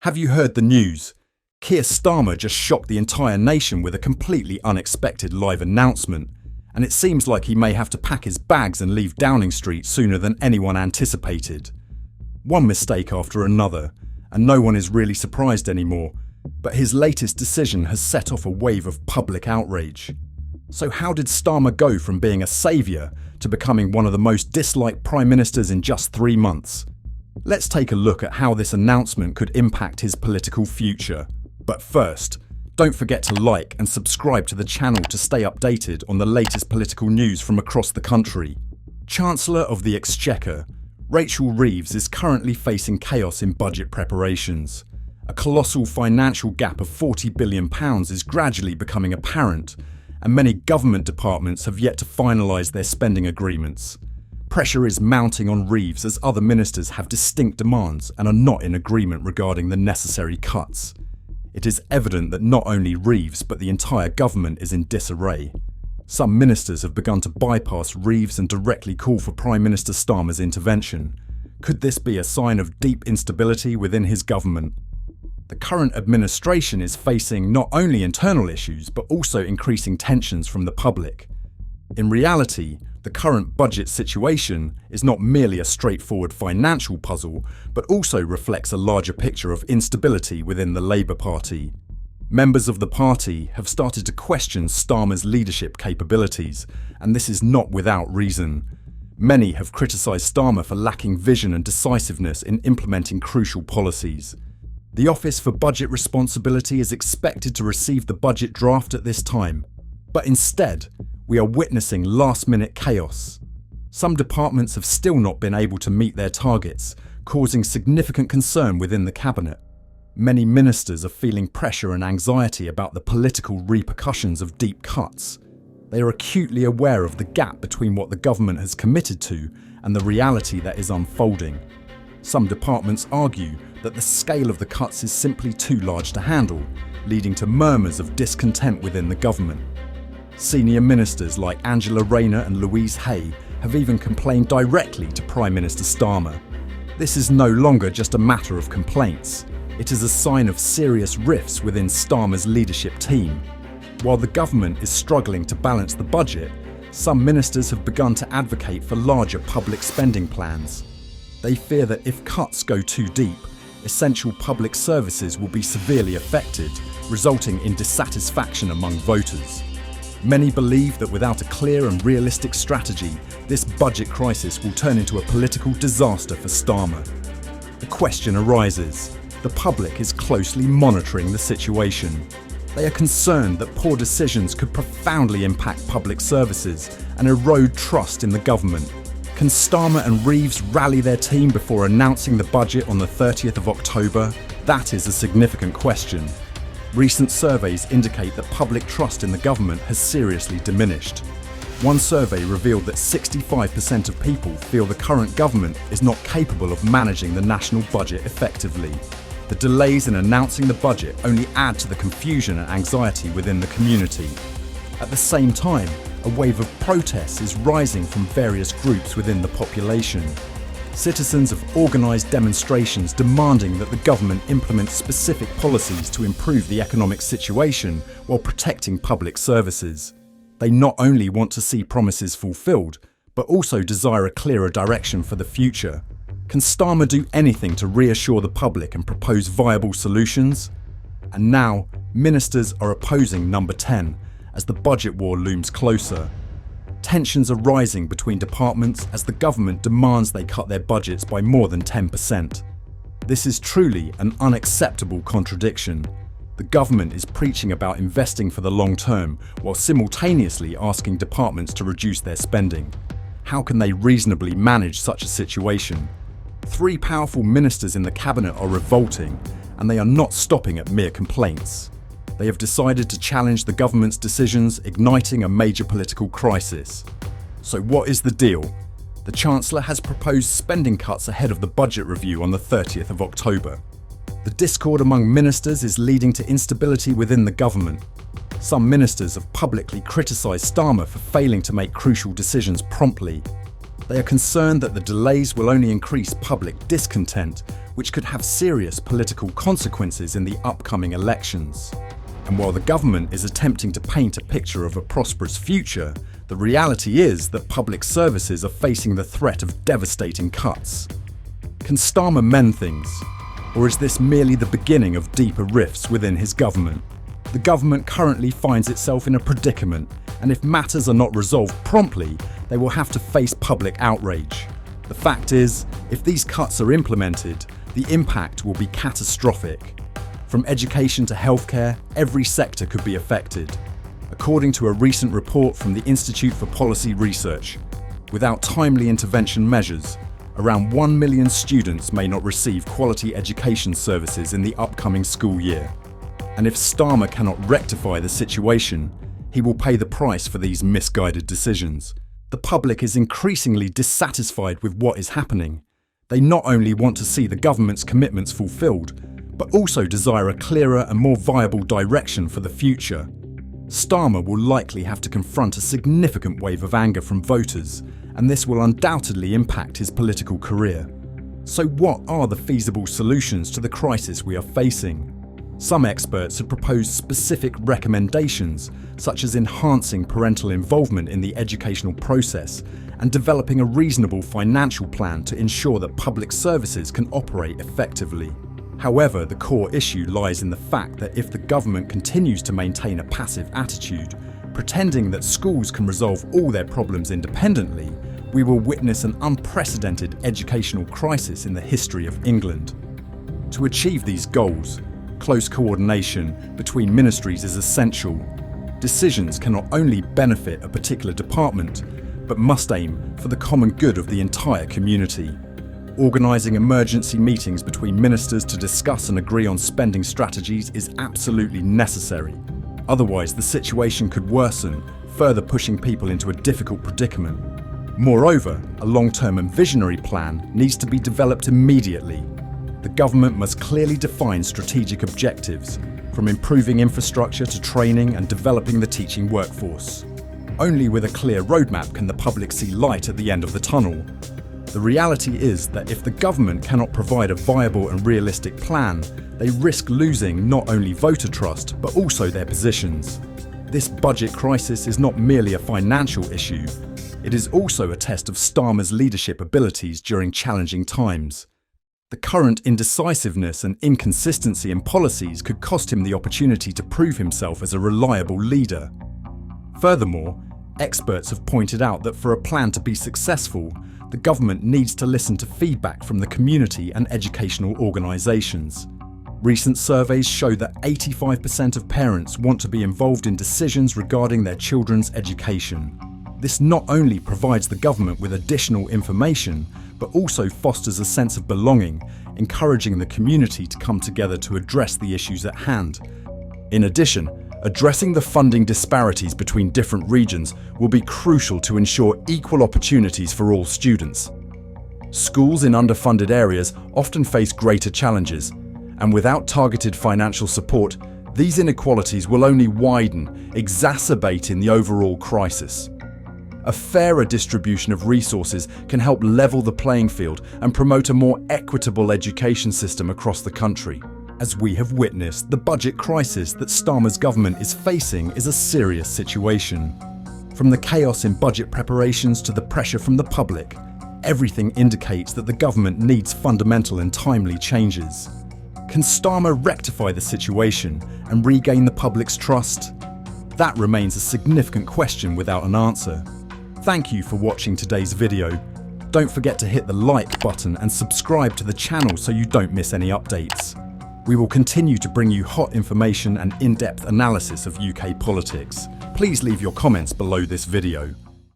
Have you heard the news? Keir Starmer just shocked the entire nation with a completely unexpected live announcement, and it seems like he may have to pack his bags and leave Downing Street sooner than anyone anticipated. One mistake after another, and no one is really surprised anymore, but his latest decision has set off a wave of public outrage. So how did Starmer go from being a saviour to becoming one of the most disliked Prime Ministers in just 3 months? Let's take a look at how this announcement could impact his political future. But first, don't forget to like and subscribe to the channel to stay updated on the latest political news from across the country. Chancellor of the Exchequer, Rachel Reeves, is currently facing chaos in budget preparations. A colossal financial gap of £40 billion is gradually becoming apparent, and many government departments have yet to finalise their spending agreements. Pressure is mounting on Reeves as other ministers have distinct demands and are not in agreement regarding the necessary cuts. It is evident that not only Reeves but the entire government is in disarray. Some ministers have begun to bypass Reeves and directly call for Prime Minister Starmer's intervention. Could this be a sign of deep instability within his government? The current administration is facing not only internal issues but also increasing tensions from the public. In reality, the current budget situation is not merely a straightforward financial puzzle, but also reflects a larger picture of instability within the Labour Party. Members of the party have started to question Starmer's leadership capabilities, and this is not without reason. Many have criticised Starmer for lacking vision and decisiveness in implementing crucial policies. The Office for Budget Responsibility is expected to receive the budget draft at this time, but instead, we are witnessing last-minute chaos. Some departments have still not been able to meet their targets, causing significant concern within the cabinet. Many ministers are feeling pressure and anxiety about the political repercussions of deep cuts. They are acutely aware of the gap between what the government has committed to and the reality that is unfolding. Some departments argue that the scale of the cuts is simply too large to handle, leading to murmurs of discontent within the government. Senior ministers like Angela Rayner and Louise Hay have even complained directly to Prime Minister Starmer. This is no longer just a matter of complaints. It is a sign of serious rifts within Starmer's leadership team. While the government is struggling to balance the budget, some ministers have begun to advocate for larger public spending plans. They fear that if cuts go too deep, essential public services will be severely affected, resulting in dissatisfaction among voters. Many believe that without a clear and realistic strategy, this budget crisis will turn into a political disaster for Starmer. The question arises. The public is closely monitoring the situation. They are concerned that poor decisions could profoundly impact public services and erode trust in the government. Can Starmer and Reeves rally their team before announcing the budget on the 30th of October? That is a significant question. Recent surveys indicate that public trust in the government has seriously diminished. One survey revealed that 65% of people feel the current government is not capable of managing the national budget effectively. The delays in announcing the budget only add to the confusion and anxiety within the community. At the same time, a wave of protests is rising from various groups within the population. Citizens have organised demonstrations demanding that the government implement specific policies to improve the economic situation while protecting public services. They not only want to see promises fulfilled, but also desire a clearer direction for the future. Can Starmer do anything to reassure the public and propose viable solutions? And now, ministers are opposing number 10 as the budget war looms closer. Tensions are rising between departments as the government demands they cut their budgets by more than 10%. This is truly an unacceptable contradiction. The government is preaching about investing for the long term while simultaneously asking departments to reduce their spending. How can they reasonably manage such a situation? 3 powerful ministers in the cabinet are revolting, and they are not stopping at mere complaints. They have decided to challenge the government's decisions, igniting a major political crisis. So what is the deal? The Chancellor has proposed spending cuts ahead of the budget review on the 30th of October. The discord among ministers is leading to instability within the government. Some ministers have publicly criticised Starmer for failing to make crucial decisions promptly. They are concerned that the delays will only increase public discontent, which could have serious political consequences in the upcoming elections. And while the government is attempting to paint a picture of a prosperous future, the reality is that public services are facing the threat of devastating cuts. Can Starmer mend things? Or is this merely the beginning of deeper rifts within his government? The government currently finds itself in a predicament, and if matters are not resolved promptly, they will have to face public outrage. The fact is, if these cuts are implemented, the impact will be catastrophic. From education to healthcare, every sector could be affected. According to a recent report from the Institute for Policy Research, without timely intervention measures, around 1 million students may not receive quality education services in the upcoming school year. And if Starmer cannot rectify the situation, he will pay the price for these misguided decisions. The public is increasingly dissatisfied with what is happening. They not only want to see the government's commitments fulfilled, but also desire a clearer and more viable direction for the future. Starmer will likely have to confront a significant wave of anger from voters, and this will undoubtedly impact his political career. So what are the feasible solutions to the crisis we are facing? Some experts have proposed specific recommendations, such as enhancing parental involvement in the educational process and developing a reasonable financial plan to ensure that public services can operate effectively. However, the core issue lies in the fact that if the government continues to maintain a passive attitude, pretending that schools can resolve all their problems independently, we will witness an unprecedented educational crisis in the history of England. To achieve these goals, close coordination between ministries is essential. Decisions cannot only benefit a particular department, but must aim for the common good of the entire community. Organising emergency meetings between ministers to discuss and agree on spending strategies is absolutely necessary. Otherwise, the situation could worsen, further pushing people into a difficult predicament. Moreover, a long-term and visionary plan needs to be developed immediately. The government must clearly define strategic objectives, from improving infrastructure to training and developing the teaching workforce. Only with a clear roadmap can the public see light at the end of the tunnel. The reality is that if the government cannot provide a viable and realistic plan, they risk losing not only voter trust, but also their positions. This budget crisis is not merely a financial issue. It is also a test of Starmer's leadership abilities during challenging times. The current indecisiveness and inconsistency in policies could cost him the opportunity to prove himself as a reliable leader. Furthermore, experts have pointed out that for a plan to be successful, the government needs to listen to feedback from the community and educational organisations. Recent surveys show that 85% of parents want to be involved in decisions regarding their children's education. This not only provides the government with additional information, but also fosters a sense of belonging, encouraging the community to come together to address the issues at hand. In addition, addressing the funding disparities between different regions will be crucial to ensure equal opportunities for all students. Schools in underfunded areas often face greater challenges, and without targeted financial support, these inequalities will only widen, exacerbating the overall crisis. A fairer distribution of resources can help level the playing field and promote a more equitable education system across the country. As we have witnessed, the budget crisis that Starmer's government is facing is a serious situation. From the chaos in budget preparations to the pressure from the public, everything indicates that the government needs fundamental and timely changes. Can Starmer rectify the situation and regain the public's trust? That remains a significant question without an answer. Thank you for watching today's video. Don't forget to hit the like button and subscribe to the channel so you don't miss any updates. We will continue to bring you hot information and in-depth analysis of UK politics. Please leave your comments below this video.